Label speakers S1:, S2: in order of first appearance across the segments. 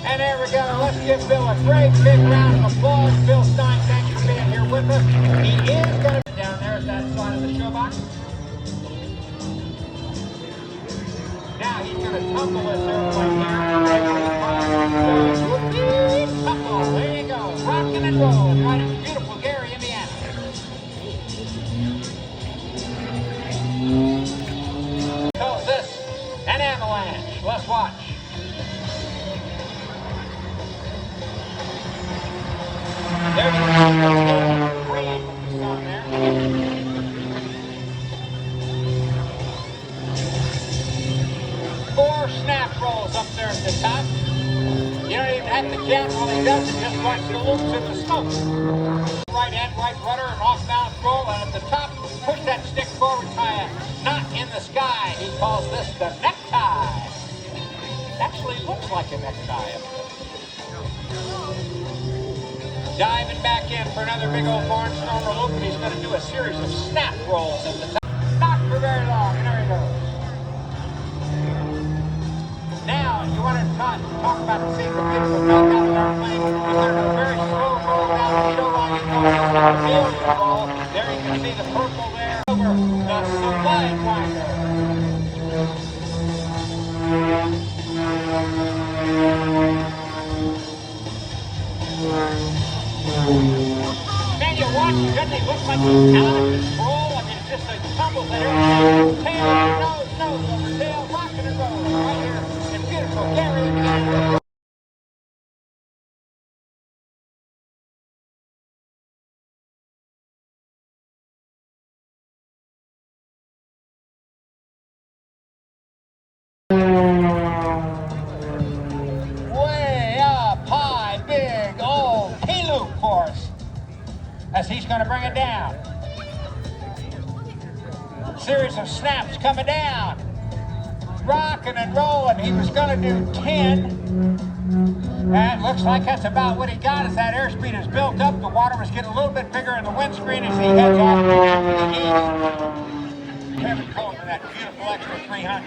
S1: And there we go. Let's give Bill a great big round of applause. Bill Stein, thank you for being here with us. He is going to be down there at that side of the show box. Now he's going to tumble this airplane here. Tumble. There you go. Rocking and rolling right in beautiful Gary, Indiana. Calls this an avalanche. Let's watch. There you go. On there. 4 snap rolls up there at the top. You don't even have to count while he does it, just watch the loops in the smoke. Right end, right rudder, and off balance roll, and at the top, push that stick forward, tie a knot in the sky. He calls this the necktie. It actually looks like a necktie. Diving back in for another big old Barnstormer loop, and he's going to do a series of snap rolls at the top. Not for very long, and there he goes. Now, you want to talk about the scene, the beautiful takeout of the airplane. He's going to do a very slow roll down the shoreline. He's going to do a million roll. There you can see the purple there over the Sublime winder. Man, you watch him, doesn't he look like he's out of control? I mean, it's just a tumble there. Tail, nose, over tail, rocking and rolling right here in beautiful Gary, Indiana. Way up high, big old P-loop course as he's going to bring it down. Series of snaps coming down. Rocking and rolling. He was going to do 10. And it looks like that's about what he got as that airspeed is built up. The water was getting a little bit bigger in the windscreen as he heads off to the east. Kevin Coleman, that beautiful extra 300.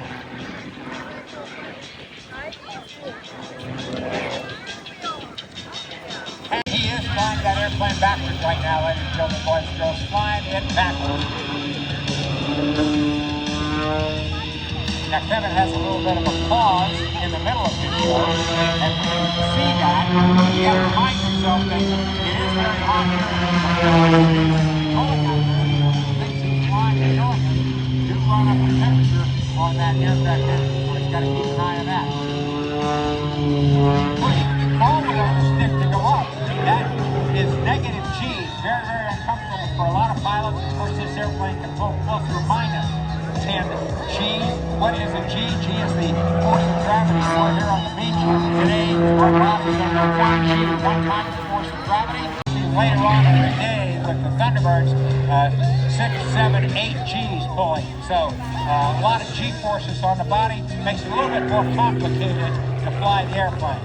S1: And he is flying that airplane backwards right now, ladies and gentlemen, boys and girls. Flying it backwards. Now Kevin has a little bit of a pause in the middle of his show, and when you see that, you have to remind yourself that it is very hot here. Thinks he's flying and going. Do run up the temperature on that aircraft engine, so he's got to keep an eye on that. Push forward on the stick to go up. That is negative G. Very, very uncomfortable for a lot of pilots. Of course, this airplane can float close to minus 10 G. What is a G? G is the force of gravity. We're here on the beach today. Our bodies are under 1 G, 1 times the force of gravity. Later on in the day with the Thunderbirds, 6, 7, 8 G's pulling. So a lot of G forces on the body makes it a little bit more complicated to fly the airplane.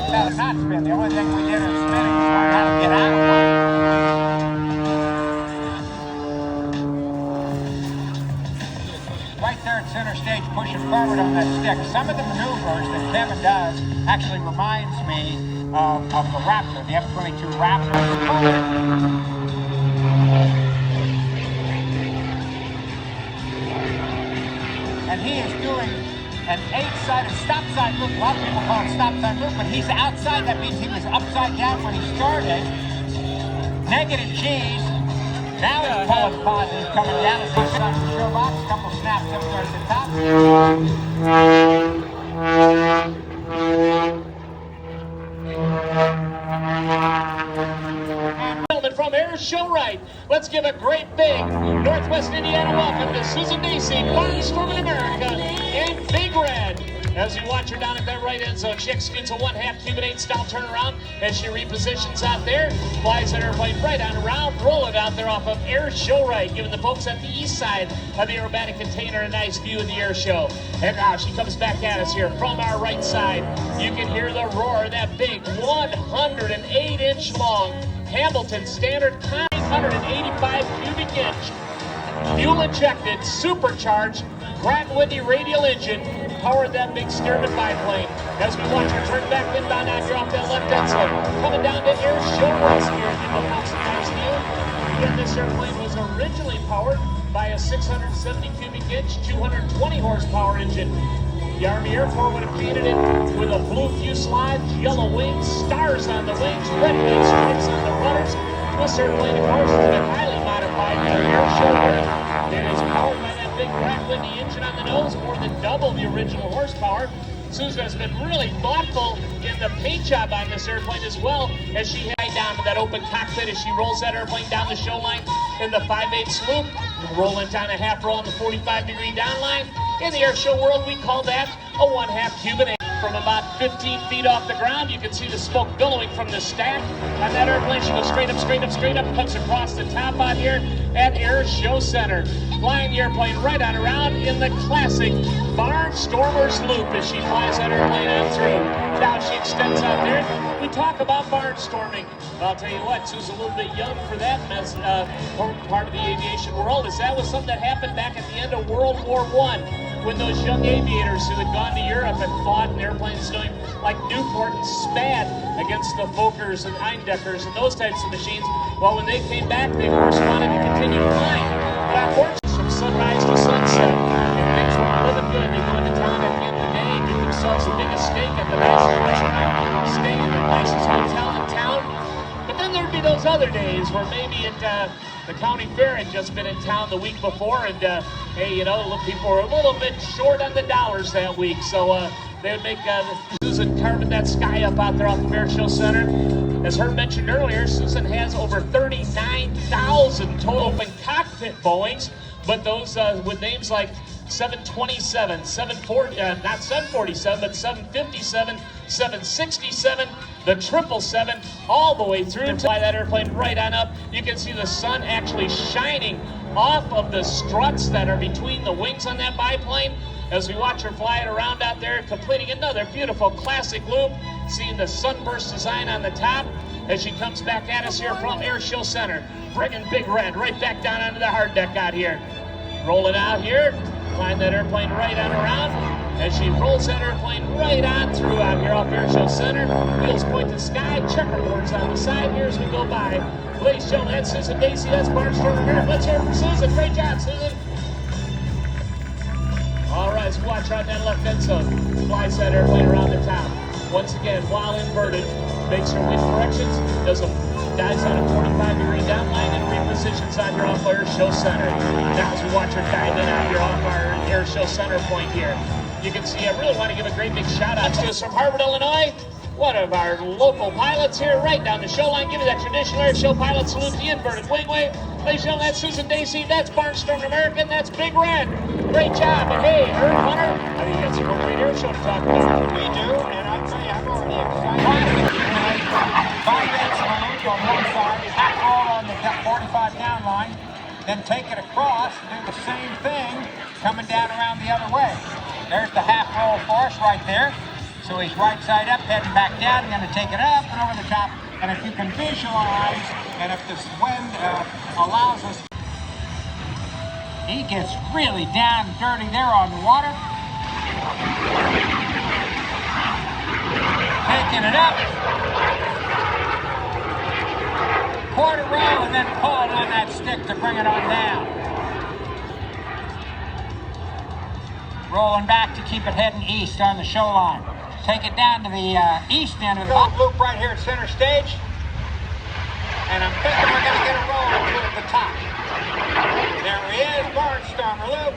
S1: That is not spin. The only thing we did in spinning was learn how to get out of it. Right there at center stage, pushing forward on that stick. Some of the maneuvers that Kevin does actually reminds me of the Raptor, the F-22 Raptor. And he is doing an 8-sided stop-side loop. A lot of people call it stop-side loop, but he's outside. That means he was upside down when he started. Negative G's. Now he's pulling positive coming down as he sits on the show box. A couple snaps up there at the top.
S2: Gentlemen, from Airshow right, let's give a great big Northwest Indiana welcome to Susan Dacy, Barnstormers America, in Big Red. As you watch her down at that right end zone, she executes a 1/2 Cuban 8 style turnaround as she repositions out there, flies that airplane right on around, roll it out there off of Airshow right, giving the folks at the east side of the aerobatic container a nice view of the Airshow. And now she comes back at us here from our right side. You can hear the roar of that big 108-inch long Hamilton standard 985 cubic inch fuel fuel-injected, supercharged, Pratt & Whitney radial engine powered that big Stearman biplane. As we watch her turn back inbound out here off that left exit, coming down to Airshows here in the Fox view. Again, this airplane was originally powered by a 670 cubic inch, 220 horsepower engine. The Army Air Corps would have painted it with a blue fuselage, yellow wings, stars on the wings, red wing stripes on the rudders. This airplane, of course, is a highly modified Airshow. It is powered by that big Pratt & Whitney engine on the nose, more than double the original horsepower. Susan has been really thoughtful in the paint job on this airplane as well, as she heads down to that open cockpit as she rolls that airplane down the show line in the 5/8 loop, rolling down a half roll on the 45-degree down line. In the airshow world, we call that a 1/2 Cuban. From about 15 feet off the ground, you can see the smoke billowing from the stack. On that airplane, she goes straight up, straight up, straight up, cuts across the top out here at Airshow Center. Flying the airplane right on around in the classic Barnstormers loop as she flies that airplane on through. Now she extends out there. We talk about barnstorming. I'll tell you what, Sue's a little bit young for that part of the aviation world, as that was something that happened back at the end of World War I. When those young aviators who had gone to Europe and fought in airplanes doing like Newport and Spad against the Fokkers and Eindeckers and those types of machines, well, when they came back, they of course wanted to continue flying. But unfortunately, from sunrise to sunset, and things weren't living good. They go into town at the end of the day, get themselves the biggest steak at the National Restaurant, stay in the nicest hotel in town. But then there'd be those other days where maybe the county fair had just been in town the week before, and hey, you know, people were a little bit short on the dollars that week, so they would make Susan carving that sky up out there off the Airshow Center. As Herb mentioned earlier, Susan has over 39,000 total open cockpit Boeings, but those with names like 727, 740, not 747, but 757, 767, the 777, all the way through to fly that airplane right on up. You can see the sun actually shining off of the struts that are between the wings on that biplane as we watch her fly it around out there, completing another beautiful classic loop, seeing the sunburst design on the top as she comes back at us here from Airshow Center, bringing Big Red right back down onto the hard deck out here. Rolling out here, flying that airplane right on around as she rolls that airplane right on through out here off Airshow Center. Wheels point to sky, checkerboards on the side here as we go by. Ladies and gentlemen, that's Susan Dacy, that's Barnstormers. Let's hear it for Susan. Great job, Susan. All right, let's watch right that left end zone. Flies that airplane around the top. Once again, while inverted, makes her wind corrections, dives on a 45-degree down line and repositions out here off Airshow Center. Now as we watch her dive in out here off our Airshow Center point here, you can see I really want to give a great big shout out to us from Harvard, Illinois. One of our local pilots here right down the show line. Give me that traditional airshow pilot salute, the inverted wingway. Ladies and gentlemen, that's Susan Dacy, that's Barnstormers America, and that's Big Red. Great job. And hey, Herb Hunter, I think that's a great airshow to talk about.
S1: We do, and I'll tell you, I'm already excited. 5/8 loop on one side, half roll on the 45 down line, then take it across and do the same thing coming down around the other way. There's the half roll for us right there. So he's right side up, heading back down, going to take it up and over the top. And if you can visualize, and if this wind allows us, he gets really down and dirty there on the water. Taking it up. Quarter roll and then pulling on that stick to bring it on down. Rolling back to keep it heading east on the show line. Take it down to the east end of the loop right here at center stage. And I'm thinking we're going to get a roll or two at the top. There he is, Barnstormer loop.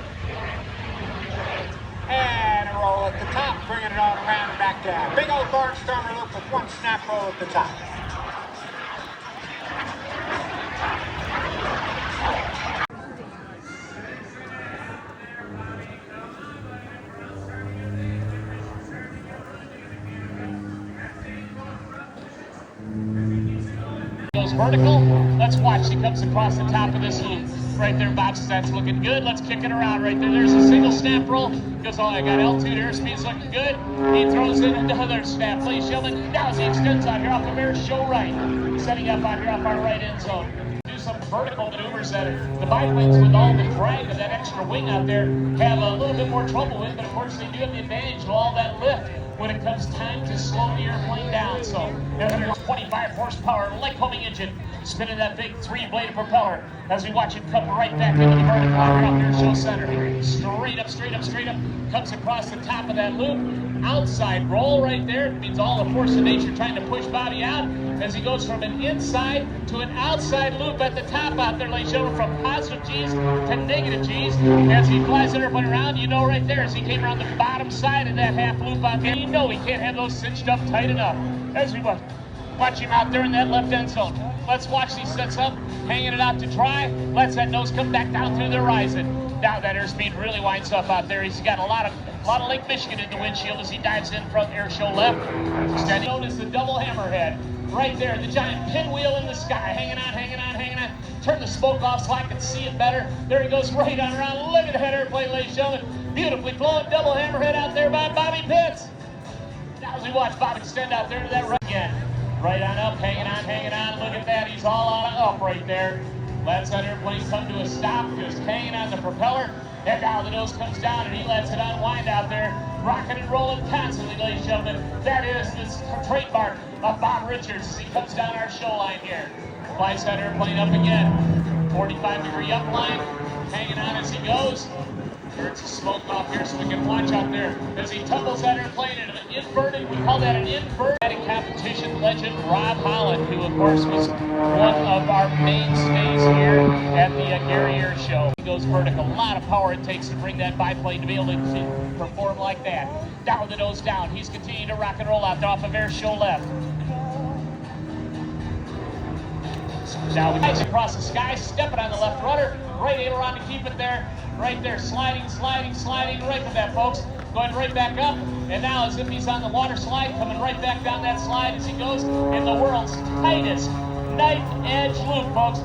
S1: And a roll at the top, bringing it on around and back down. Big old Barnstormer loop with one snap roll at the top.
S2: Vertical. Let's watch. She comes across the top of this loop. Right there, Bob says that's looking good. Let's kick it around right there. There's a single snap roll. Goes, oh, I got altitude, airspeed's looking good. He throws in another snap. Ladies and gentlemen, now he extends out here off of Airshow right. Setting up out here off our right end zone. Do some vertical maneuvers that the biplanes with all the drag of that extra wing out there have a little bit more trouble with, but of course they do have the advantage of all that lift when it comes time to slow the airplane down. So 125 horsepower Lycoming engine spinning that big 3-bladed propeller as we watch it come right back into the vertical line up there, show center. Straight up, straight up, straight up, comes across the top of that loop. Outside roll right there. It means all the force of nature trying to push Bobby out as he goes from an inside to an outside loop at the top out there, ladies and gentlemen, from positive G's to negative G's. As he flies the airplane around, you know right there as he came around the bottom side of that half loop out there, you know he can't have those cinched up tight enough. As we watch him out there in that left end zone. Let's watch these sets up, hanging it out to dry. Let's that nose come back down through the horizon. Now that airspeed really winds up out there. He's got a lot of Lake Michigan in the windshield as he dives in from airshow left. Standing known as the double hammerhead. Right there, the giant pinwheel in the sky, hanging on, hanging on, hanging on. Turn the smoke off so I can see it better. There he goes right on around. Look at that airplane, ladies and gentlemen. Beautifully blown double hammerhead out there by Bobby Pitts. Now as we watch Bobby extend out there to that right again. Right on up, hanging on, hanging on. Look at that, he's all on up right there. Lets that airplane come to a stop, just hanging on the propeller. And now the nose comes down and he lets it unwind out there. Rocking and rolling constantly, ladies and gentlemen. That is this trademark of Bob Richards as he comes down our show line here. Flies that airplane up again. 45-degree upline, hanging on as he goes. Turns the smoke off here so we can watch out there as he tumbles that airplane into an inverted, we call that an inverted competition legend, Rob Holland, who of course was one of our mainstays here at the Gary Airshow. He goes vertical, a lot of power it takes to bring that biplane to be able to perform like that. Down with the nose down, he's continuing to rock and roll out there off of airshow left. Now we nice across the sky, stepping on the left rudder, right aileron to keep it there, right there, sliding, sliding, sliding, right with that, folks. Going right back up, and now as if he's on the water slide, coming right back down that slide as he goes in the world's tightest knife edge loop, folks.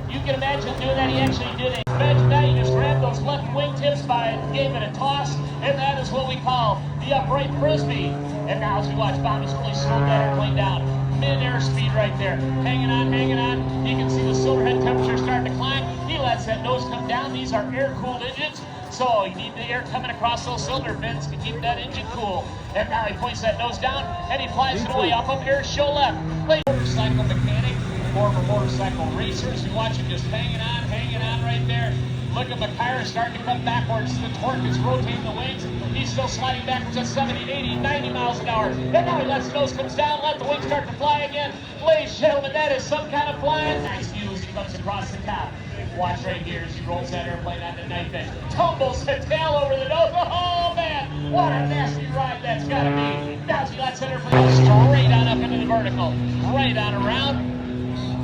S2: You can imagine doing that. He actually did it. Imagine that, you just grabbed those left wingtips gave it a toss, and that is what we call the upright frisbee. And now as we watch Bobby's really slowed that airplane down. Mid-air speed right there. Hanging on, hanging on. You can see the silverhead temperature starting to climb. He lets that nose come down. These are air-cooled engines, so you need the air coming across those cylinder bins to keep that engine cool. And now he points that nose down, and he flies it away off of airshow left. Motorcycle mechanic, more of a motorcycle racer. As you watch him just hanging on right there. Look at McIra starting to come backwards. The torque is rotating the wings. He's still sliding backwards at 70, 80, 90 miles an hour. And now he lets the nose comes down, let the wings start to fly again. Ladies and gentlemen, that is some kind of flying. Nice view as he comes across the top. Watch right here as he rolls that airplane on the knife edge. Tumbles the tail over the nose. Oh, man, what a nasty ride that's got to be. Now he lets that airplane straight on up into the vertical. Right on around.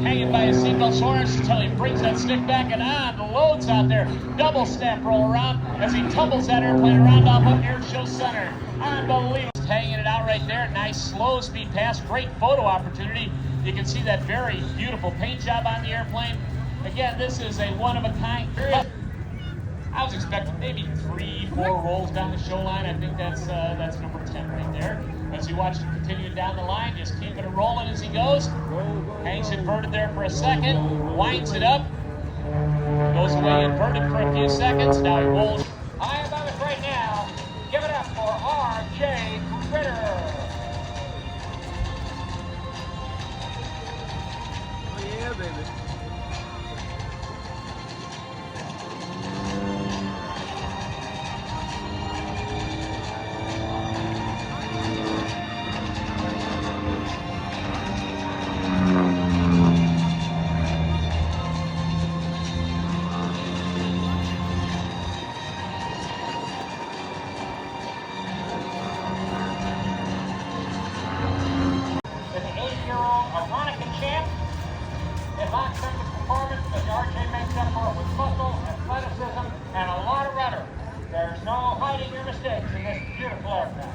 S2: Hanging by his seatbelt shoulders until he brings that stick back and on. The loads out there. Double snap roll around as he tumbles that airplane around off of airshow center. Unbelievable. Hanging it out right there. Nice slow speed pass. Great photo opportunity. You can see that very beautiful paint job on the airplane. Again, this is a one-of-a-kind. I was expecting maybe 3-4 rolls down the show line. I think that's number 10 right there. As you watch him continuing down the line, just keeping it rolling as he goes. Hangs inverted there for a second, winds it up, goes away inverted for a few seconds. Now he rolls.
S1: High above us right now. Give it up for R.J. Critter.
S3: Oh yeah, baby.
S1: And a lot of rudder. There's no hiding your mistakes in this beautiful aircraft.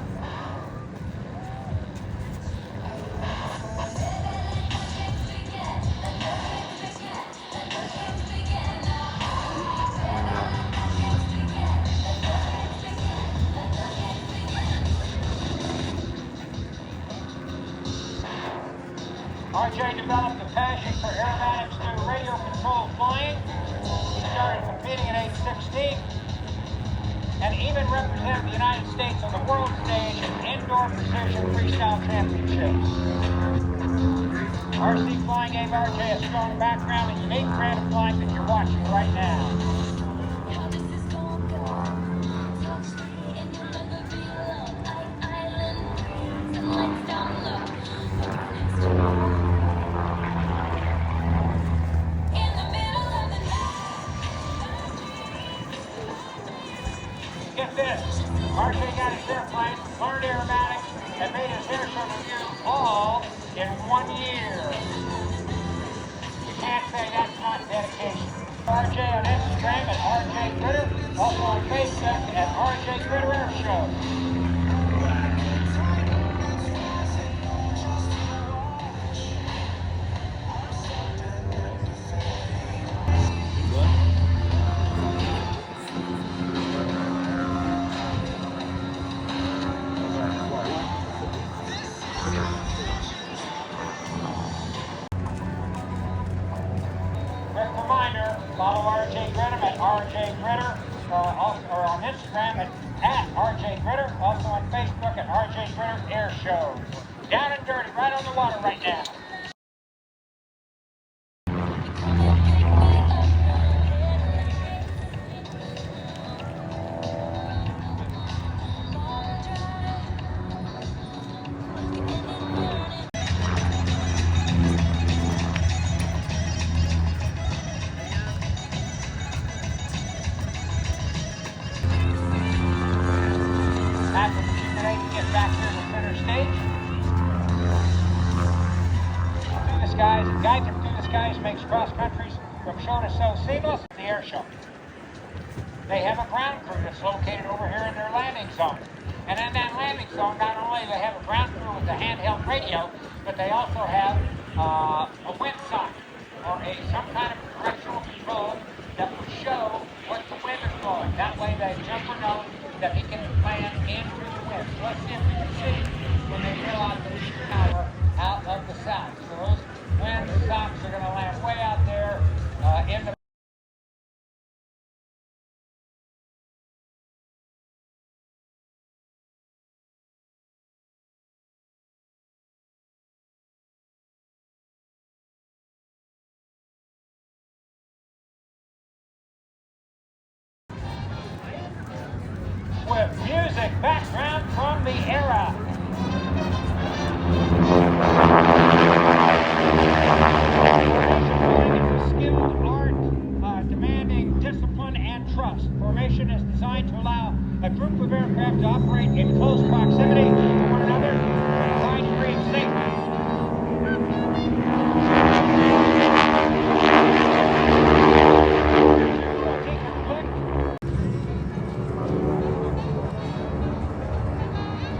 S1: RJ developed a passion for aerobatics through radio-controlled 16, and even represented the United States on the world stage in indoor precision freestyle championships. RC flying gave RJ a strong background in unique brand of flying that you're watching right now. Get this, RJ got his airplane, learned aerobatics, and made his airshow review all in 1 year. You can't say that's not dedication. RJ on Instagram at RJ Critter, also on Facebook at RJ Critter Airshow. Follow RJ Critter at RJ Critter, or on Instagram at RJ Critter, also on Facebook at RJ Critter Airshows. Down and dirty, right on the water right now. Guides him through the skies, makes cross countries from show to show seamless. The air show. They have a ground crew that's located over here in their landing zone. And in that landing zone, not only do they have a ground crew with a handheld radio, but they also have a wind sock or some kind of directional control that will show what the wind is blowing. That way the jumper knows that he can plan in through the wind. So let's see if we can see when they realize the power out of the south. So those wind socks are going to land way out there in the with music background from the era. Skilled art, demanding discipline and trust. Formation is designed to allow a group of aircraft to operate in close proximity to one another with a high degree of safety.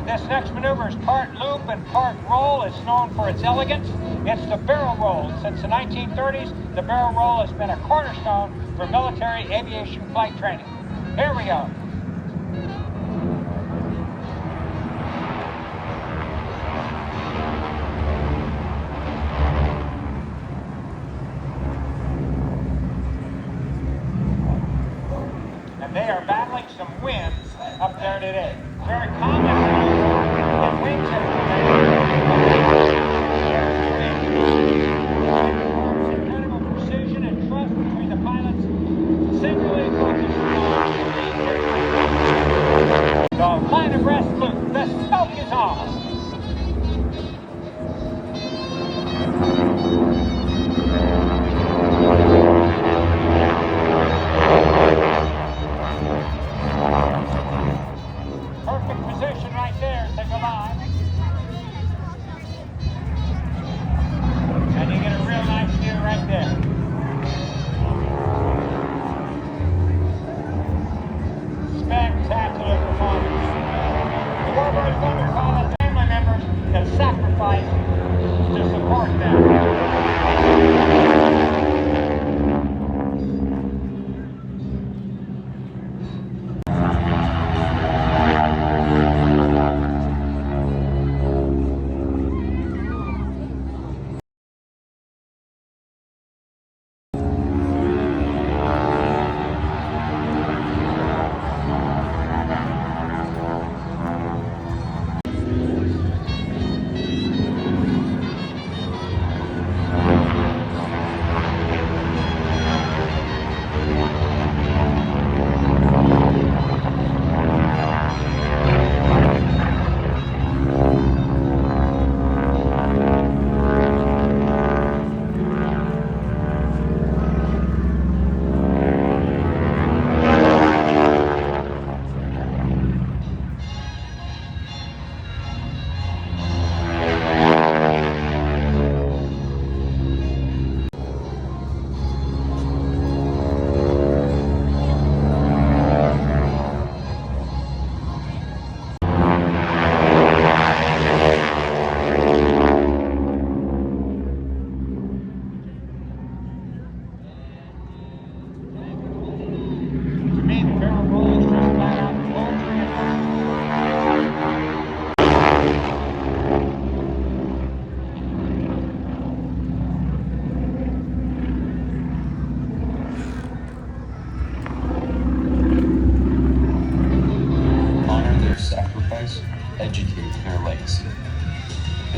S1: This next maneuver is part loop and part roll. It's known for its elegance. It's the barrel roll. Since the 1930s, the barrel roll has been a cornerstone for military aviation flight training. Here we go. And they are battling some winds up there today. Very common. Winds incredible precision and trust between the pilots, singularly focused on the line abreast loop. The smoke is off. Perfect position right there to go by. And you get a real nice view right there. Spectacular performance. The Warbirds want to call it family.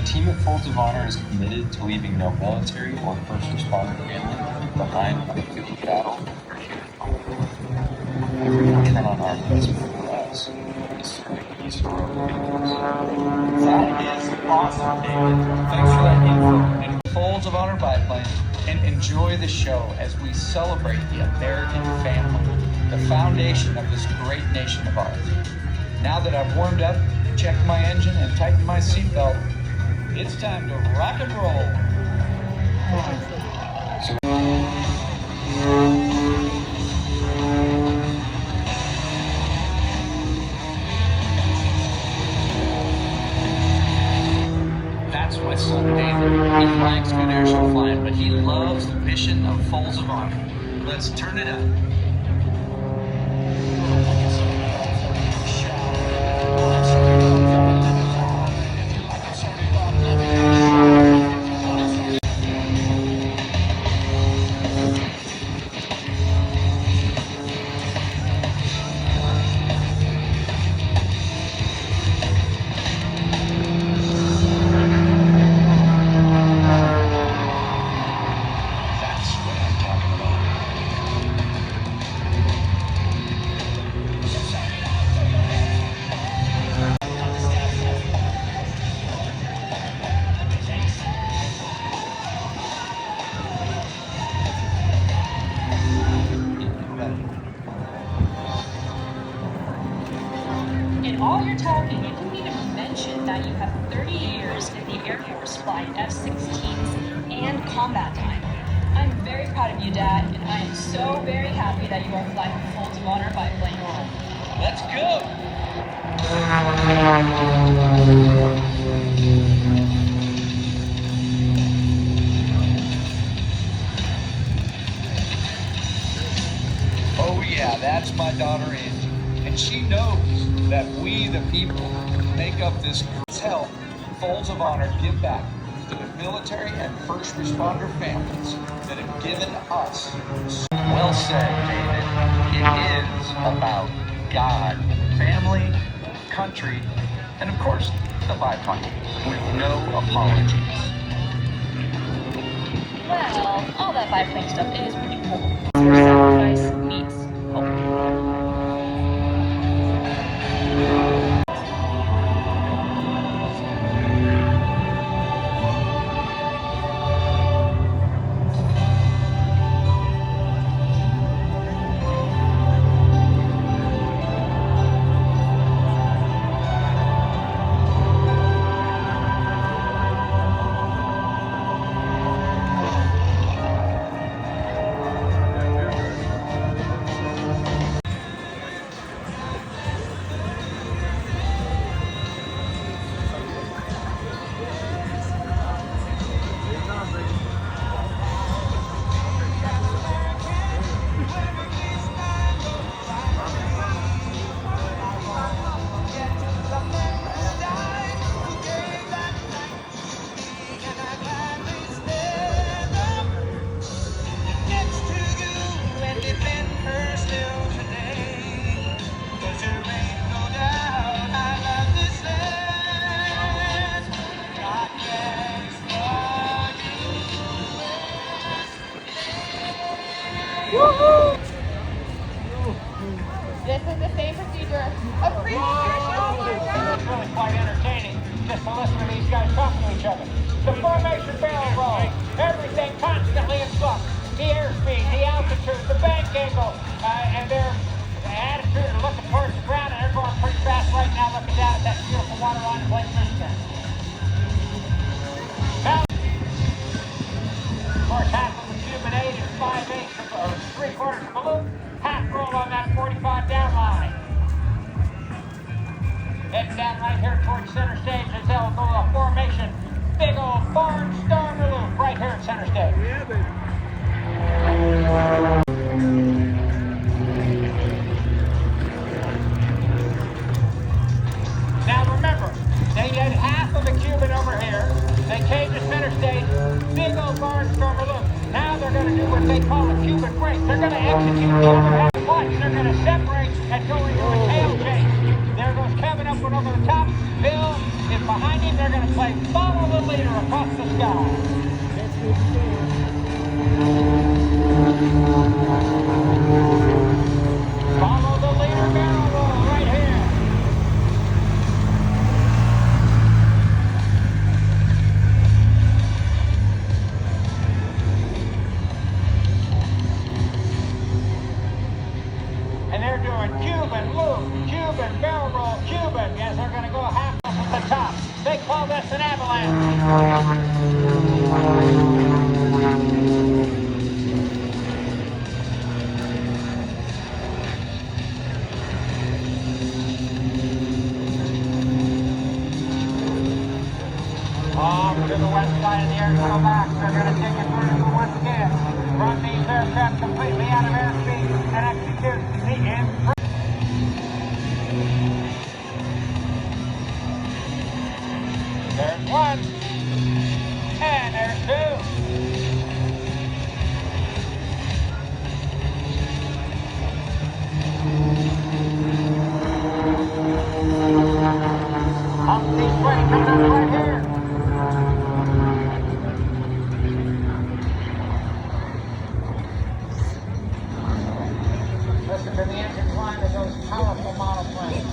S4: team at Folds of Honor is committed to leaving no military or first responder family behind on the field of battle. Every turn on our best for us is serving these heroic angels.
S5: That is awesome, David. Thanks for that info. And Folds of Honor Biplane, and enjoy the show as we celebrate the American family, the foundation of this great nation of ours. Now that I've warmed up, checked my engine, and tightened my seatbelt, it's time to rock and roll. That's my son, David. He likes good airshow flying, but he loves the mission of Folds of Honor. Let's turn it up.
S6: In all your talking, you didn't even mention that you have 30 years in the Air Force flying F-16s and combat time. I'm very proud of you, Dad, and I am so very happy that you are flying the Folds of Honor biplane.
S5: Let's go! Oh yeah, that's my daughter Angie, and she knows that we, the people, make up this help. Folds of Honor give back to the military and first responder families that have given us. Well said, David. It is about God, family, country, and of course, the biplane, with no apologies.
S6: Well, all that biplane stuff is pretty cool. Your sacrifice meets hope.
S7: This is the same procedure of previous airshows.
S1: It's really quite entertaining just to listen to these guys talk to each other. The formation barrel roll, everything constantly in flux. The airspeed, the altitude, the bank angle, and their attitude of looking towards the ground, and they're going pretty fast right now looking down at that beautiful water line of Lake Michigan. Now, of course, half of the Cuban 8 is 5/8 or 3/4 of a loop. Half roll on that 45 down line. Heading down right here towards center stage as they'll go a formation. Big old Barnstormers loop right here at center stage.
S3: Yeah, baby.
S1: Now remember, they had half of the Cuban over here. They came to center stage. Big old Barnstormers loop. Now they're going to do what they call a Cuban break. They're going to execute the other half. Watch, they're going to separate and go into a tail chase. There goes Kevin up and over the top. Bill is behind him. They're going to play Follow the Leader across the sky. Follow the Leader barrel roll right here. And they're doing Cuban loop, Cuban barrel roll, Cuban. Yes, they're going to go half up at the top. They call this an avalanche. Off to the west side of the airshow box. They're going to take it vertical once again. Run these aircraft completely out of airspeed and execute the imprint. There's one. And there's two. Humpty's way coming up right here. Listen to the engine climb of those powerful model planes.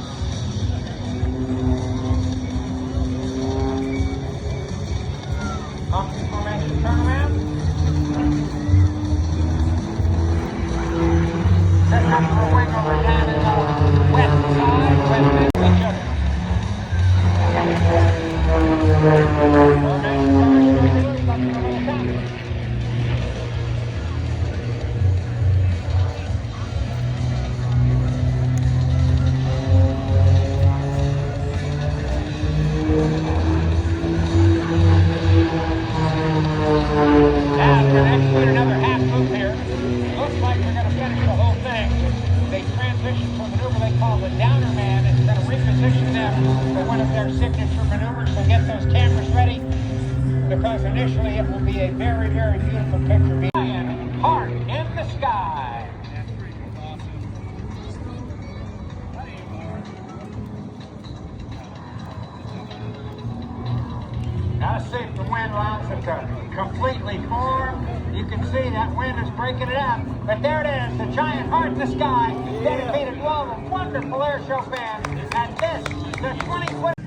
S1: Humpty formation turnaround. Set up for a wing over down in the west side with each other. Now, we're going to execute another half loop here. Looks like we're going to finish the whole thing. They transition to a maneuver they call the downer man. It's going to reposition them for one of their signature maneuvers. So get those cameras ready, because initially it will be a very, very beautiful picture. Park in the sky. Now see if the wind allows it to completely form. You can see that wind is breaking it up. But there it is, the giant heart in the sky, dedicated to all the wonderful airshow fans. And this, the 2020.